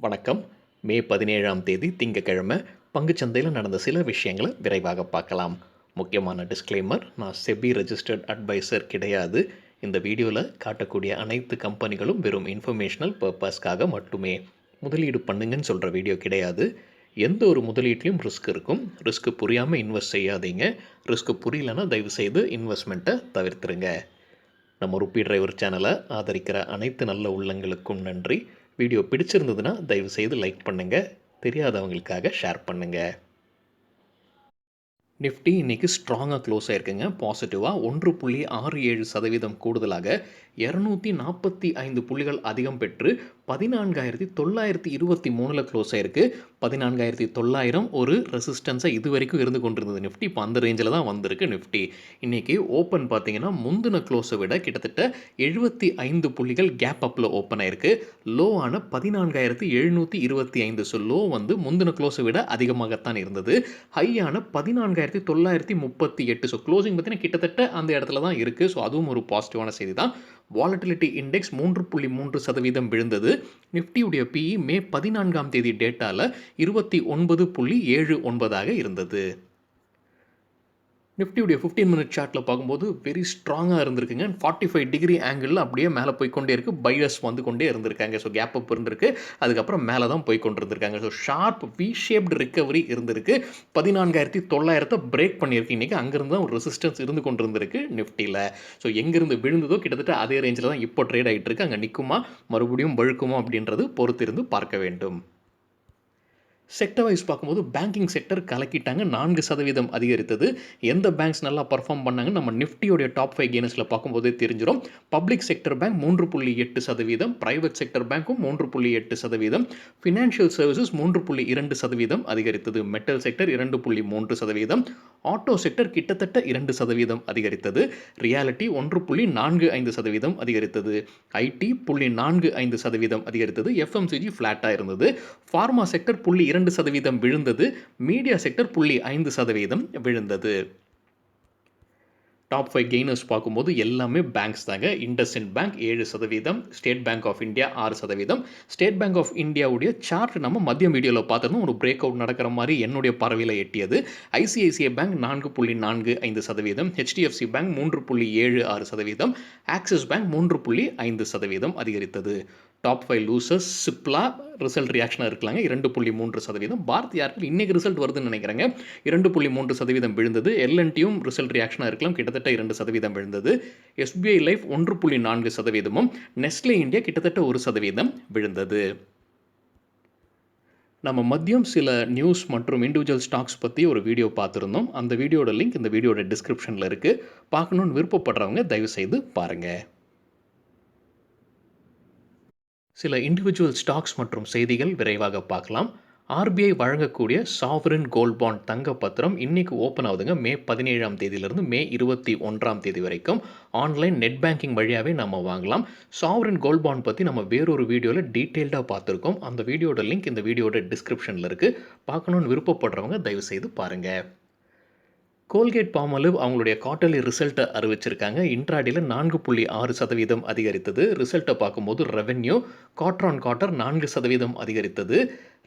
வணக்கம். மே 17ஆம் தேதி திங்கட்கிழமை பங்குச்சந்தையில் நடந்த சில விஷயங்களை விரைவாக பார்க்கலாம். முக்கியமான டிஸ்க்ளைமர், நான் செபி ரெஜிஸ்டர்ட் அட்வைசர் கிடையாது. இந்த வீடியோவில் காட்டக்கூடிய அனைத்து கம்பெனிகளும் வெறும் இன்ஃபர்மேஷனல் பர்பஸ்க்காக மட்டுமே. முதலீடு பண்ணுங்கன்னு சொல்கிற வீடியோ கிடையாது. எந்த ஒரு முதலீட்லையும் ரிஸ்க் இருக்கும். ரிஸ்க் புரியாமல் இன்வெஸ்ட் செய்யாதீங்க. ரிஸ்க் புரியலன்னா தயவுசெய்து இன்வெஸ்ட்மெண்ட்டை தவிர்த்துருங்க. நம்ம ருப்பி டிரைவர் சேனலை ஆதரிக்கிற அனைத்து நல்ல உள்ளங்களுக்கும் நன்றி. வீடியோ பிடிச்சிருந்ததுன்னா தயவுசெய்து லைக் பண்ணுங்கள். தெரியாதவங்களுக்காக ஷேர் பண்ணுங்கள். நிஃப்டி இன்றைக்கி ஸ்ட்ராங்காக க்ளோஸ் ஆகிருக்குங்க. பாசிட்டிவாக 1.67% கூடுதலாக 245 புள்ளிகள் அதிகம் பெற்று 14,923 க்ளோஸ் ஆகிருக்கு. 14,900 ஒரு ரெசிஸ்டன்ஸாக இது வரைக்கும் இருந்து கொண்டிருந்தது நிஃப்டி. இப்போ அந்த ரேஞ்சில் தான் வந்திருக்கு நிஃப்டி. இன்றைக்கி ஓப்பன் பார்த்தீங்கன்னா முந்தின க்ளோஸை விட கிட்டத்தட்ட 75 புள்ளிகள் கேப் அப்பில் ஓப்பன் ஆகிருக்கு. லோவான 14,725. ஸோ லோ வந்து முந்தின க்ளோஸை விட அதிகமாகத்தான் இருந்தது. ஹையான 14,938. ஸோ க்ளோசிங் பார்த்தீங்கன்னா கிட்டத்தட்ட அந்த இடத்துல தான் இருக்குது. ஸோ அதுவும் ஒரு பாசிட்டிவான செய்தி தான். வாலட்டிலிட்டி இண்டெக்ஸ் 3.3% விழுந்தது. நிஃப்டியுடைய பிஇ மே 14ஆம் தேதி டேட்டாவில் 29.79 இருந்தது. நிஃப்டியுடைய 15 மினிட் சார்ட்டில் பார்க்கும்போது வெரி ஸ்ட்ராங்காக இருந்திருக்குங்க. 45 டிகிரி ஆங்கிளில் அப்படியே மேலே போய்கொண்டே இருக்குது. பையர்ஸ் வந்து கொண்டே இருந்திருக்காங்க. ஸோ கேப் அப் இருந்திருக்கு. அதுக்கப்புறம் மேலே தான் போய் கொண்டு இருந்திருக்காங்க. So sharp we shaped recovery இருந்திருக்கு. 14,900 பிரேக் பண்ணியிருக்கு. இன்றைக்கி அங்கேருந்து தான் ஒரு ரெசிஸ்டன்ஸ் இருந்து கொண்டு இருந்திருக்கு நிஃப்டியில். ஸோ எங்கேருந்து விழுந்ததோ கிட்டத்தட்ட அதே ரேஞ்சில் தான் இப்போ ட்ரேட் ஆகிட்டு இருக்கு. அங்கே நிற்குமா மறுபடியும் வழுக்குமா அப்படின்றது பொறுத்திருந்து பார்க்க வேண்டும். செக்டர் வைஸ் பார்க்கும்போது பேங்கிங் செக்டர் கலக்கிட்டாங்க. 4% அதிகரித்தது. எந்த பேங்க்ஸ் நல்லா பர்ஃபார்ம் பண்ணாங்க நம்ம நிஃப்டியோடைய டாப் 5 கெய்னர்ஸில் பார்க்கும்போதே தெரிஞ்சிடும். Public sector bank 3.8%, private sector பேங்க்கும் 3.8%, ஃபினான்ஷியல் சர்வீசஸ் 3.2% அதிகரித்தது. மெட்டல் செக்டர் 2.3%, ஆட்டோ செக்டர் கிட்டத்தட்ட 2% அதிகரித்தது. ரியாலிட்டி 1.45% அதிகரித்தது. ஐடி 0.45% அதிகரித்தது. எஃப்எம்சிஜி ஃப்ளாட்டாக இருந்தது. ஃபார்மா செக்டர் 2% விழுந்தது. மீடியா செக்டர் 5% விழுந்தது. டாப் 5 கெய்னர்ஸ் பார்க்கும்போது எல்லாமே பேங்க்ஸ் தாங்க. IndusInd bank 7%, State Bank of India 6%. State Bank of இந்தியாவுடைய சார்ட் நம்ம மதியம் வீடியோவில் பார்த்துருந்தோம். ஒரு பிரேக் அவுட் நடக்கிற மாதிரி என்னுடைய பார்வையில் எட்டியது. ICICI bank 4.45%, HDFC bank 3.76%, axis bank 3.5% அதிகரித்தது. டாப் 5 லூசர்ஸ் சிப்லா ரிசல்ட் ரியாக்ஷனாக இருக்கலாங்க 2.3%. பாரத் ஏர்டெல் இன்றைக்கி ரிசல்ட் வருதுன்னு நினைக்கிறேங்க 2.3% விழுந்தது. எல்என்டியும் ரிசல்ட் ரியாக்ஷனாக இருக்கலாம் கிட்டத்தட்ட 2% விழுந்தது. எஸ்பிஐ லைஃப் 1.4%, நெஸ்லே இந்தியா கிட்டத்தட்ட 1% விழுந்தது. நம்ம மதியம் சில நியூஸ் மற்றும் இண்டிவிஜுவல் ஸ்டாக்ஸ் பற்றி ஒரு வீடியோ பார்த்துருந்தோம். அந்த வீடியோட லிங்க் இந்த வீடியோட டிஸ்கிரிப்ஷனில் இருக்குது. பார்க்கணுன்னு விருப்பப்படுறவங்க தயவுசெய்து பாருங்கள். சில இண்டிவிஜுவல் ஸ்டாக்ஸ் மற்றும் செய்திகள் விரைவாக பார்க்கலாம். ஆர்பிஐ வழங்கக்கூடிய சாவரின் கோல்ட் பாண்ட் தங்க பத்திரம் இன்றைக்கி ஓப்பன் ஆகுதுங்க. மே 17ஆம் தேதியிலிருந்து மே 21ஆம் தேதி வரைக்கும் ஆன்லைன் நெட் பேங்கிங் வழியாகவே நம்ம வாங்கலாம். சாவரின் கோல்ட் பாண்ட் பற்றி நம்ம வேறொரு வீடியோவில் டீட்டெயில்டாக பார்த்துருக்கோம். அந்த வீடியோட லிங்க் இந்த வீடியோட டிஸ்கிரிப்ஷனில் இருக்குது. பார்க்கணுன்னு விருப்பப்படுறவங்க தயவுசெய்து பாருங்கள். கோல்கேட் பால்மோலிவ் அவங்களுடைய குவார்ட்டர்லி ரிசல்ட்டை அறிவிச்சிருக்காங்க. இன்ட்ராடேல 4.6% அதிகரித்தது. ரிசல்ட்டை பார்க்கும்போது ரெவென்யூ குவார்ட்டர் ஆன் குவார்ட்டர் 4% அதிகரித்தது.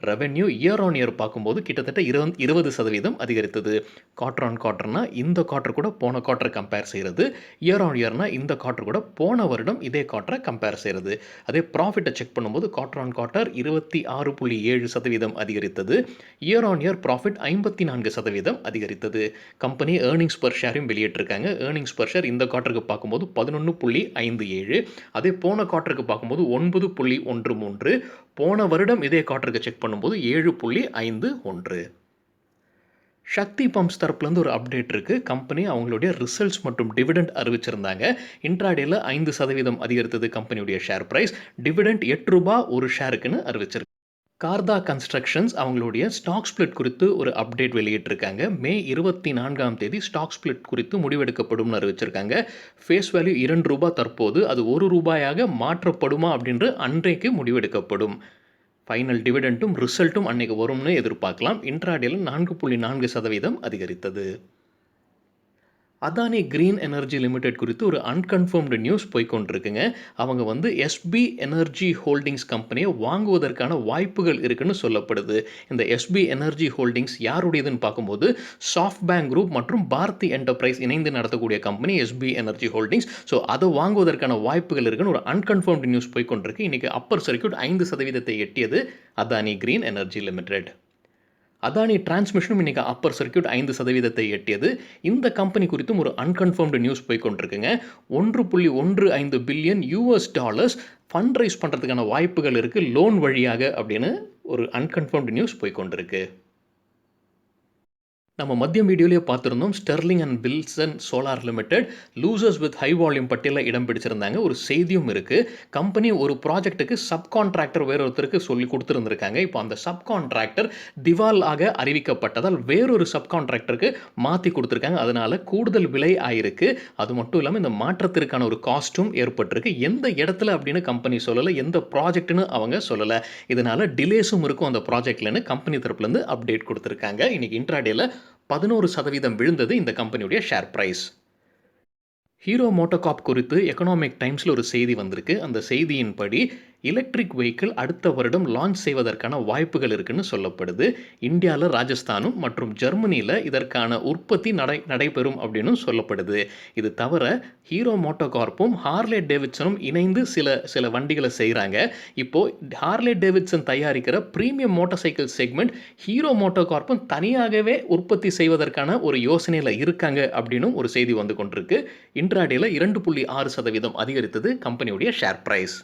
ரெவென்யூ இயர் ஆன் இயர் பார்க்கும்போது கிட்டத்தட்ட 20% அதிகரித்தது. குவார்ட்டர் ஆன் குவார்ட்டர்னா இந்த குவார்ட்டர் கூட போன குவார்ட்டர் கம்பேர் செய்கிறது. இயர் ஆன் இயர்னா இந்த குவார்ட்டர் கூட போன வருடம் இதே குவார்ட்டரை கம்பேர் செய்கிறது. அதே ப்ராஃபிட்டை செக் பண்ணும்போது குவார்ட்டர் ஆன் குவார்ட்டர் 26.7% அதிகரித்தது. இயர் ஆன் இயர் ப்ராஃபிட் 54% அதிகரித்தது. கம்பெனி ஏர்னிங்ஸ் பர் ஷேரையும் வெளியிட்டிருக்காங்க. ஏர்னிங்ஸ் பர் ஷேர் இந்த குவார்ட்டருக்கு பார்க்கும்போது 11.57, அதே போன குவார்ட்டருக்கு பார்க்கும்போது 9.13, போன வருடம் இதே குவார்ட்டருக்கு செக் பண்ணும்போது 7.51. சக்தி பம்ப்ஸ் தரப்புலேருந்து ஒரு அப்டேட் இருக்குது. கம்பெனி அவங்களுடைய ரிசல்ட்ஸ் மற்றும் டிவிடெண்ட் அறிவிச்சிருந்தாங்க. இன்ட்ராடேல 5% அதிகரித்தது கம்பெனியுடைய ஷேர் ப்ரைஸ். டிவிடெண்ட் ₹8 ஒரு ஷேருக்குன்னு அறிவிச்சிருக்கு. கார்தா கன்ஸ்ட்ரக்ஷன்ஸ் அவங்களுடைய ஸ்டாக் ஸ்பிளிட் குறித்து ஒரு அப்டேட் வெளியிட்டிருக்காங்க. மே 24ஆம் தேதி ஸ்டாக் ஸ்பிளிட் குறித்து முடிவெடுக்கப்படும் அறிவிச்சிருக்காங்க. ஃபேஸ் வேல்யூ ₹2 தற்போது அது ₹1 மாற்றப்படுமா அப்படின்று அன்றைக்கு முடிவெடுக்கப்படும். ஃபைனல் டிவிடெண்ட்டும் ரிசல்ட்டும் அன்றைக்கு வரும்னு எதிர்பார்க்கலாம். இன்ட்ராடேல 4.4% அதிகரித்தது. அதானி கிரீன் எனர்ஜி லிமிடெட் குறித்து ஒரு அன்கன்ஃபர்ம்டு நியூஸ் போய்க்கொண்டிருக்குங்க. அவங்க வந்து எஸ்பி எனர்ஜி ஹோல்டிங்ஸ் கம்பெனியை வாங்குவதற்கான வாய்ப்புகள் இருக்குன்னு சொல்லப்படுது. இந்த எஸ்பி எனர்ஜி ஹோல்டிங்ஸ் யாருடையதுன்னு பார்க்கும்போது சாஃப்ட் பேங்க் குரூப் மற்றும் பாரதி என்டர்பிரைஸ் இணைந்து நடத்தக்கூடிய company SP energy holdings. So அதை வாங்குவதற்கான வாய்ப்புகள் இருக்குன்னு ஒரு அன்கன்ஃபர்ம்டு நியூஸ் போய்க்கொண்டிருக்கு. இன்னைக்கு அப்பர் சர்க்யூட் 5% எட்டியது Adani Green Energy Limited. Adani டிரான்ஸ்மிஷனும் இன்னைக்கு அப்பர் சர்க்யூட் 5% எட்டியது. இந்த கம்பெனி குறித்தும் ஒரு அன்கன்ஃபர்ம்டு நியூஸ் போய்க்கொண்டிருக்குங்க. $1.15 பில்லியன் ஃபண்ட் ரைஸ் பண்ணுறதுக்கான வாய்ப்புகள் இருக்குது லோன் வழியாக அப்படின்னு ஒரு அன்கன்ஃபர்ம்டு நியூஸ் போய்க்கொண்டிருக்கு. நம்ம மதியம் வீடியோலேயே பார்த்துருந்தோம். Sterling and Wilson Solar Limited losers with high volume பட்டியலில் இடம் பிடிச்சிருந்தாங்க. ஒரு செய்தியும் இருக்குது. கம்பெனி ஒரு ப்ராஜெக்ட்டுக்கு சப்கான்ட்ராக்டர் வேறொருத்தருக்கு சொல்லி கொடுத்துருந்துருக்காங்க. இப்போ அந்த சப்கான்ட்ராக்டர் திவால் ஆக அறிவிக்கப்பட்டதால் வேறொரு சப்கான்ட்ராக்டருக்கு மாற்றி கொடுத்துருக்காங்க. அதனால் கூடுதல் விலை ஆயிருக்கு. அது மட்டும் இல்லாமல் இந்த மாற்றத்திற்கான ஒரு காஸ்ட்டும் ஏற்பட்டிருக்கு. எந்த இடத்துல அப்படின்னு கம்பெனி சொல்லலை, எந்த ப்ராஜெக்ட்னு அவங்க சொல்லலை. இதனால் டிலேஸும் இருக்கும் அந்த ப்ராஜெக்ட்லன்னு கம்பெனி தரப்புலேருந்து அப்டேட் கொடுத்துருக்காங்க. இன்றைக்கி இன்ட்ராடேல 11% விழுந்தது இந்த கம்பெனியுடைய ஷேர் பிரைஸ். ஹீரோ மோட்டோகார்ப் குறித்து எக்கனாமிக் டைம்ஸில் ஒரு செய்தி வந்திருக்கு. அந்த செய்தியின்படி எலக்ட்ரிக் வெஹிக்கிள் அடுத்த வருடம் லான்ச் செய்வதற்கான வாய்ப்புகள் இருக்குன்னு சொல்லப்படுது. இந்தியாவில் ராஜஸ்தானும் மற்றும் ஜெர்மனியில் இதற்கான உற்பத்தி நடைபெறும் அப்படின்னு சொல்லப்படுது. இது தவிர ஹீரோ மோட்டோகார்ப்பும் ஹார்லே டேவிட்சனும் இணைந்து சில வண்டிகளை செய்கிறாங்க. இப்போது ஹார்லே டேவிட்சன் தயாரிக்கிற premium motorcycle segment Hero மோட்டோகார்ப்பும் தனியாகவே உற்பத்தி செய்வதற்கான ஒரு யோசனையில் இருக்காங்க அப்படின்னு ஒரு செய்தி வந்து கொண்டிருக்கு. இன்ட்ராடேல 2.6% அதிகரித்தது கம்பெனியுடைய ஷேர் பிரைஸ்.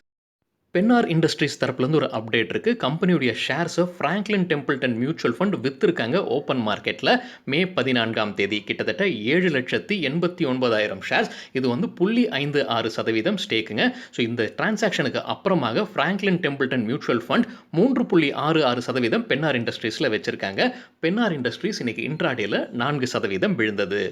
பென்னார் இண்டஸ்ட்ரீஸ் தரப்புலேருந்து ஒரு அப்டேட் இருக்குது. கம்பெனியுடைய ஷேர்ஸை ஃப்ராங்க்லின் டெம்பிள்டன் மியூச்சுவல் ஃபண்ட் விற்றுருக்காங்க ஓப்பன் மார்க்கெட்டில் மே 14 கிட்டத்தட்ட 7,89,000 ஷேர்ஸ். இது வந்து 0.56% ஸ்டேக்குங்க. ஸோ இந்த டிரான்சாக்ஷனுக்கு அப்புறமாக Franklin Templeton mutual fund 3.66% Pennar இண்டஸ்ட்ரீஸில் வச்சுருக்காங்க. பென்னார் இண்டஸ்ட்ரீஸ் இன்னைக்கு இன்ட்ராடேல 4% விழுந்தது.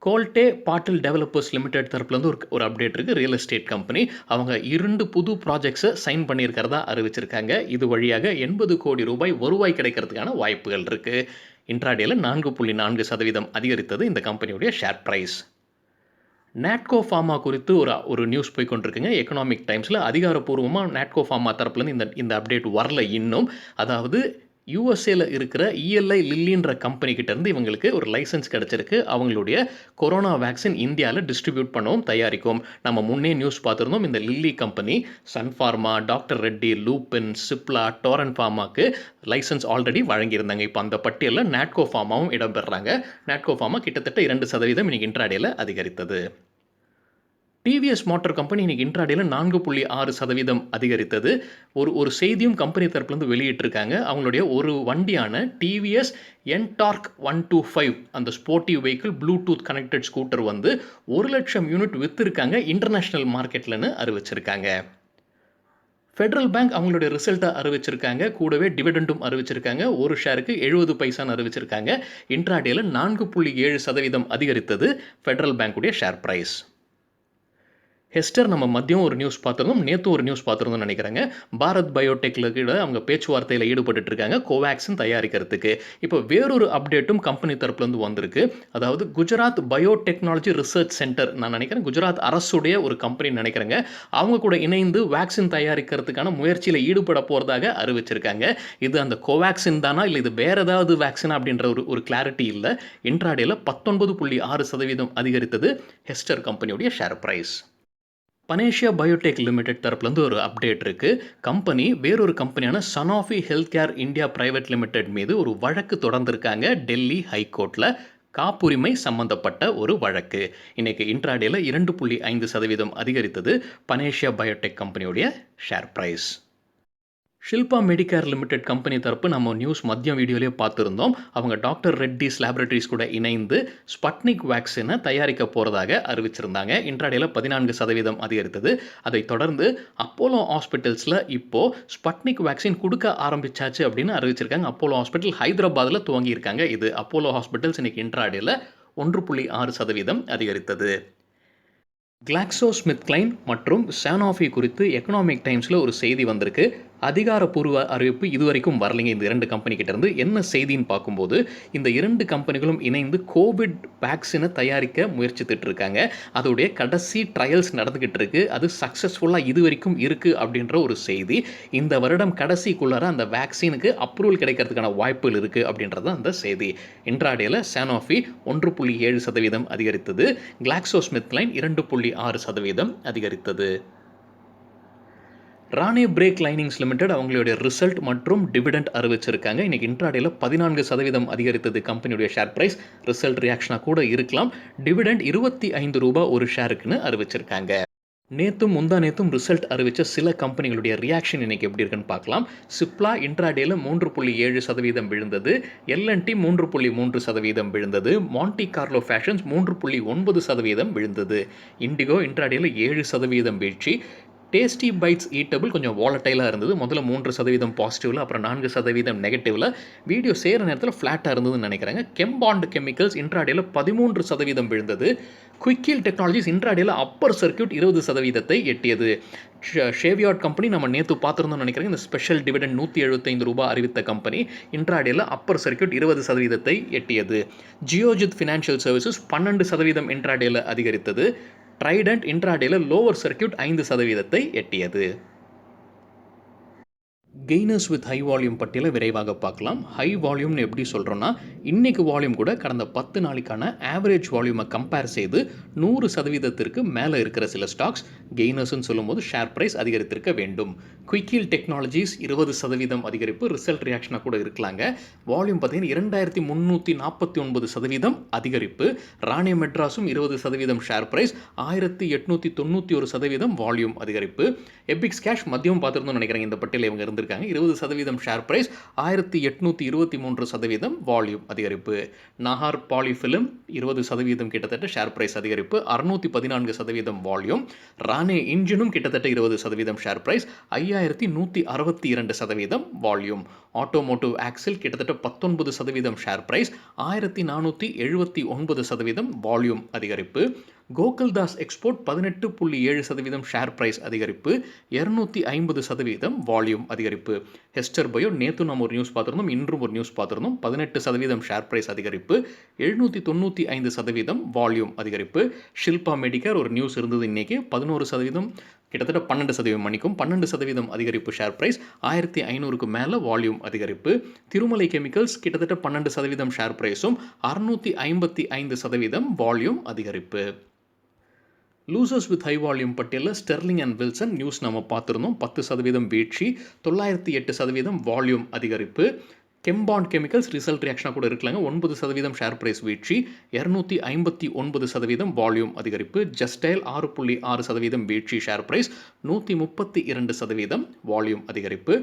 கோல்டே பாட்டில் டெவலப்பர்ஸ் லிமிடெட் தரப்புலேருந்து ஒரு அப்டேட் இருக்குது. ரியல் எஸ்டேட் கம்பெனி அவங்க 2 புது ப்ராஜெக்ட்ஸை சைன் பண்ணியிருக்கிறதா அறிவிச்சிருக்காங்க. இது வழியாக 80 கோடி ரூபாய் வருவாய் கிடைக்கிறதுக்கான வாய்ப்புகள் இருக்குது. இன்ட்ராடேல 4.4% அதிகரித்தது இந்த கம்பெனியுடைய ஷேர் பிரைஸ். நாட்கோ ஃபார்மா குறித்து ஒரு நியூஸ் போய்கொண்டிருக்குங்க. எக்கனாமிக் டைம்ஸில் அதிகாரப்பூர்வமாக நாட்கோ ஃபார்மா தரப்புலேருந்து இந்த அப்டேட் வரல இன்னும். அதாவது யூஎஸ்ஏல இருக்கிற இஎல்ஐ லில்லின்ற கம்பெனிக்கிட்டேருந்து இவங்களுக்கு ஒரு லைசன்ஸ் கிடச்சிருக்கு. அவங்களுடைய கொரோனா வேக்சின் இந்தியாவில் டிஸ்ட்ரிபியூட் பண்ணவும் தயாரிக்கும். நம்ம முன்னே நியூஸ் பார்த்துருந்தோம். இந்த Lilly company Sun Pharma, doctor Reddy, Lupin, Cipla, Torrent ஃபார்மாக்கு லைசன்ஸ் ஆல்ரெடி வழங்கியிருந்தாங்க. இப்போ அந்த பட்டியலில் நாட்கோ ஃபார்மாவும் இடம்பெறாங்க. நாட்கோ ஃபார்மா கிட்டத்தட்ட 2% இன்னைக்கு இன்ட்ராடேல அதிகரித்தது. டிவிஎஸ் மோட்டார் கம்பெனி இன்னைக்கு இன்ட்ராடேல 4.6% அதிகரித்தது. ஒரு செய்தியும் கம்பெனி தரப்புலேருந்து வெளியிட்டிருக்காங்க. அவங்களுடைய ஒரு வண்டியான டிவிஎஸ் என்டார்க் 125 அந்த sportive vehicle Bluetooth connected scooter வந்து 1,00,000 யூனிட் விற்றுருக்காங்க இன்டர்நேஷ்னல் மார்க்கெட்லன்னு அறிவிச்சிருக்காங்க. ஃபெடரல் பேங்க் அவங்களுடைய ரிசல்ட்டை அறிவிச்சிருக்காங்க. கூடவே டிவிடெண்டும் அறிவிச்சிருக்காங்க. ஒரு ஷேருக்கு 70 பைசான்னு அறிவிச்சிருக்காங்க. இன்ட்ராடேல 4.7% அதிகரித்தது ஃபெடரல் பேங்குடைய ஷேர் பிரைஸ். ஹெஸ்டர் நம்ம மதியம் ஒரு நியூஸ் பார்த்துருந்தோம், நேற்று ஒரு நியூஸ் பார்த்துருந்தோம்னு நினைக்கிறேங்க. பாரத் பயோடெக்கில் கூட அவங்க பேச்சுவார்த்தையில் ஈடுபட்டு இருக்காங்க கோவேக்சின் தயாரிக்கிறதுக்கு. இப்போ வேறொரு அப்டேட்டும் கம்பெனி தரப்புலேருந்து வந்திருக்கு. அதாவது குஜராத் பயோடெக்னாலஜி ரிசர்ச் சென்டர், நான் நினைக்கிறேன் குஜராத் அரசுடைய ஒரு கம்பெனி நினைக்கிறேங்க, அவங்க கூட இணைந்து வேக்சின் தயாரிக்கிறதுக்கான முயற்சியில் ஈடுபட போகிறதாக அறிவிச்சிருக்காங்க. இது அந்த கோவேக்சின் தானா இல்லை இது வேறு ஏதாவது வேக்சினா அப்படின்ற ஒரு கிளாரிட்டி இல்லை. இன்ட்ராடேல 19.6% அதிகரித்தது ஹெஸ்டர் கம்பெனியுடைய share price. Panacea Biotech Limited தரப்புலேருந்து ஒரு அப்டேட் இருக்குது. கம்பெனி வேறொரு கம்பெனியான Sanofi health care India private limited மீது ஒரு வழக்கு தொடர்ந்திருக்காங்க டெல்லி ஹைகோர்ட்டில். காப்புரிமை சம்பந்தப்பட்ட ஒரு வழக்கு. இன்னைக்கு இன்ட்ராடேல 2.5% அதிகரித்தது பனேஷியா பயோடெக் கம்பெனியுடைய share price. Shilpa Medicare limited company தரப்பு நம்ம நியூஸ் மதியம் வீடியோலேயே பார்த்துருந்தோம். அவங்க டாக்டர் ரெட்டிஸ் லேபரேட்டரிஸ் கூட இணைந்து ஸ்பட்னிக் வேக்சினை தயாரிக்க போகிறதாக அறிவிச்சிருந்தாங்க. இன்ட்ராடேல 14% அதிகரித்தது. அதைத் தொடர்ந்து அப்போலோ ஹாஸ்பிட்டல்ஸில் இப்போது ஸ்பட்னிக் வேக்சின் கொடுக்க ஆரம்பிச்சாச்சு அப்படின்னு அறிவிச்சிருக்காங்க. அப்போலோ ஹாஸ்பிட்டல் ஹைதராபாத்தில் துவங்கியிருக்காங்க. இது அப்போலோ ஹாஸ்பிட்டல்ஸ் இன்னைக்கு இன்ட்ராடேல 1.6% அதிகரித்தது. கிளாக்ஸோஸ்மித்க்ளைன் மற்றும் சானோஃபி குறித்து எக்கனாமிக் டைம்ஸில் ஒரு செய்தி வந்திருக்கு. அதிகாரப்பூர்வ அறிவிப்பு இதுவரைக்கும் வரலைங்க இந்த 2 கம்பெனி கிட்ட இருந்து. என்ன செய்தின்னு பார்க்கும்போது, இந்த 2 கம்பெனிகளும் இணைந்து கோவிட் வேக்சின தயாரிக்க முயற்சித்துட்டு இருக்காங்க. அதோடைய கடைசி ட்ரையல்ஸ் நடந்துகிட்டு இருக்கு. அது சக்சஸ்ஃபுல்லா இதுவரைக்கும் இருக்கு அப்படின்ற ஒரு செய்தி. இந்த வருடம் கடைசிக்குள்ளார அந்த வேக்சினுக்கு அப்ரூவல் கிடைக்கிறதுக்கான வாய்ப்புகள் இருக்கு அப்படின்றது அந்த செய்தி. இன்ட்ராடேல சானோஃபி 1.7% அதிகரித்தது. கிளாக்ஸோஸ்மித்க்லைன் 2.6% அதிகரித்தது. ராணே பிரேக் லைனிங்ஸ் லிமிடெட் அவங்களுடைய ரிசல்ட் மற்றும் டிவிடெண்ட் அறிவிச்சிருக்காங்க. இன்னைக்கு இன்ட்ராடேல 14% அதிகரித்தது கம்பெனியுடைய ஷேர் பிரைஸ். ரிசல்ட் ரியாக்ஷனாக கூட இருக்கலாம். டிவிடெண்ட் ரூ. 25 ஒரு ஷேருக்குன்னு அறிவிச்சிருக்காங்க. நேத்தும் முந்தா நேத்தும் ரிசல்ட் அறிவிச்ச சில கம்பெனிகளுடைய ரியாக்ஷன் இன்னைக்கு எப்படி இருக்குன்னு பார்க்கலாம். சிப்லா இன்ட்ராடேல 3.7% விழுந்தது. எல்&டி 3.3% விழுந்தது. மான்டி கார்லோ ஃபேஷன்ஸ் 3.9% விழுந்தது. இண்டிகோ இன்ட்ராடேல 7% வீழ்ச்சி. டேஸ்டி பைட்ஸ் ஈட்டபிள் கொஞ்சம் வாலட்டைலாக இருந்தது. முதல்ல 3% பாசிட்டிவில், அப்புறம் 4% நெகட்டிவில். வீடியோ சேர நேரத்தில் ஃப்ளாட்டாக இருந்ததுன்னு நினைக்கிறாங்க. கெம்பாண்ட் கெமிக்கல்ஸ் இன்ட்ராடேல 13% விழுந்தது. குயிக்கில் டெக்னாலஜிஸ் இன்ட்ராடேல அப்பர் சர்க்யூட் 20%-ஐ எட்டியது. ஷேவியார்ட் கம்பெனி நம்ம நேற்று பார்த்துருந்தோம்னு நினைக்கிறேன். இந்த ஸ்பெஷல் டிவிடெண்ட் ரூ. 175 அறிவித்த கம்பெனி இன்ட்ராடேல அப்பர் சர்க்யூட் 20%-ஐ எட்டியது. ஜியோஜித் ஃபினான்ஷியல் சர்வீசஸ் 12% இன்ட்ராடேல அதிகரித்தது. ட்ரைடன்ட் இன்ட்ராடேல லோவர் சர்க்யூட் 5%-ஐ எட்டியது. கெய்னர்ஸ் வித் ஹை வால்யூம் பட்டியலை விரைவாக பார்க்கலாம். ஹை வால்யூம்னு எப்படி சொல்கிறோன்னா, இன்றைக்கு வால்யூம் கூட கடந்த 10 நாளைக்கான ஆவரேஜ் வால்யூமை கம்பேர் செய்து 100%-க்கு மேலே இருக்கிற சில ஸ்டாக்ஸ் கெய்னர்ஸ்ன்னு சொல்லும்போது ஷேர் ப்ரைஸ் அதிகரித்திருக்க வேண்டும். குயிக்கில் டெக்னாலஜிஸ் 20% அதிகரிப்பு, ரிசல்ட் ரியாக்ஷனாக கூட இருக்கலாங்க. வால்யூம் பார்த்தீங்கன்னா 2349% அதிகரிப்பு. ராணே மெட்ராஸும் 20% ஷேர் ப்ரைஸ், 1891% வால்யூம் அதிகரிப்பு. எபிக்ஸ் கேஷ் மதியம் பார்த்துருந்தோம்னு நினைக்கிறேன். இந்த பட்டியல் இவங்க இருந்திருக்காங்க. 20% ஷேர் பிரைஸ், 1823% வால்யூம் அதிகரிப்பு. நஹார் பாலிஃபிலிம் 20% கிட்டத்தட்ட ஷேர் பிரைஸ் அதிகரிப்பு, 614% வால்யூம். ராணே இன்ஜினும் கிட்டத்தட்ட 20% share price, 5162% volume. Automotive axle கிட்டத்தட்ட 19% ஷேர் பிரைஸ், 1479% வால்யூம் அதிகரிப்பு. கோகுல்தாஸ் எக்ஸ்போர்ட் 18.7% ஷேர் பிரைஸ் அதிகரிப்பு, 250% வால்யூம் அதிகரிப்பு. ஹெஸ்டர் பயோ நேற்று நம்ம ஒரு நியூஸ் பார்த்துருந்தோம், இன்றும் ஒரு நியூஸ் பார்த்துருந்தோம். 18% ஷேர் பிரைஸ் அதிகரிப்பு, 795% வால்யூம் அதிகரிப்பு. ஷில்பா மெடிக்கர் ஒரு நியூஸ் இருந்தது இன்னைக்கு, 11% கிட்டத்தட்ட 12% மணிக்கும் 12% அதிகரிப்பு ஷேர் பிரைஸ், 1500க்கு மேலே வால்யூம் அதிகரிப்பு. திருமலை கெமிக்கல்ஸ் கிட்டத்தட்ட 12% ஷேர் பிரைஸும் 655% வால்யூம் அதிகரிப்பு. லூசர்ஸ் வித் ஹை வால்யூம் பட்டியலில் ஸ்டெர்லிங் அண்ட் வில்சன் நியூஸ் நம்ம பார்த்துருந்தோம். 10% வீழ்ச்சி, 908% வால்யூம் அதிகரிப்பு. கெம்பாண்ட் கெமிக்கல்ஸ் ரிசல்ட் ரியாக்ஷனாக கூட இருக்கலாங்க. 9% ஷேர் பிரைஸ் வீழ்ச்சி, 259% வால்யூம் அதிகரிப்பு. ஜஸ்டைல் 6.6% வீழ்ச்சி ஷேர் பிரைஸ், 132% வால்யூம் அதிகரிப்பு.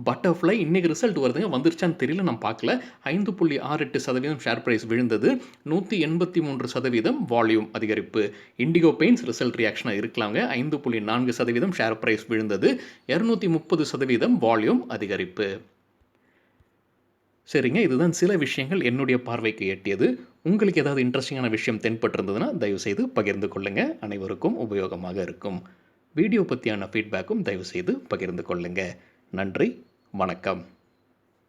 பட்டர்ஃப்ளை இன்னைக்கு ரிசல்ட் வருதுங்க, வந்துருச்சான்னு தெரியல, நான் பார்க்கல. 5.68% ஷேர் பிரைஸ் விழுந்தது, 183% வால்யூம் அதிகரிப்பு. இண்டிகோ பெயிண்ட்ஸ் ரிசல்ட் ரியாக்ஷனாக இருக்கலாங்க. 5.4% ஷேர் பிரைஸ் விழுந்தது, 230% வால்யூம் அதிகரிப்பு. சரிங்க, இதுதான் சில விஷயங்கள் என்னுடைய பார்வைக்கு எட்டியது. உங்களுக்கு ஏதாவது இன்ட்ரெஸ்டிங்கான விஷயம் தென்பட்டிருந்ததுன்னா தயவுசெய்து பகிர்ந்து கொள்ளுங்கள். அனைவருக்கும் உபயோகமாக இருக்கும். வீடியோ பற்றியான ஃபீட்பேக்கும் தயவுசெய்து பகிர்ந்து கொள்ளுங்கள். நன்றி, வணக்கம்.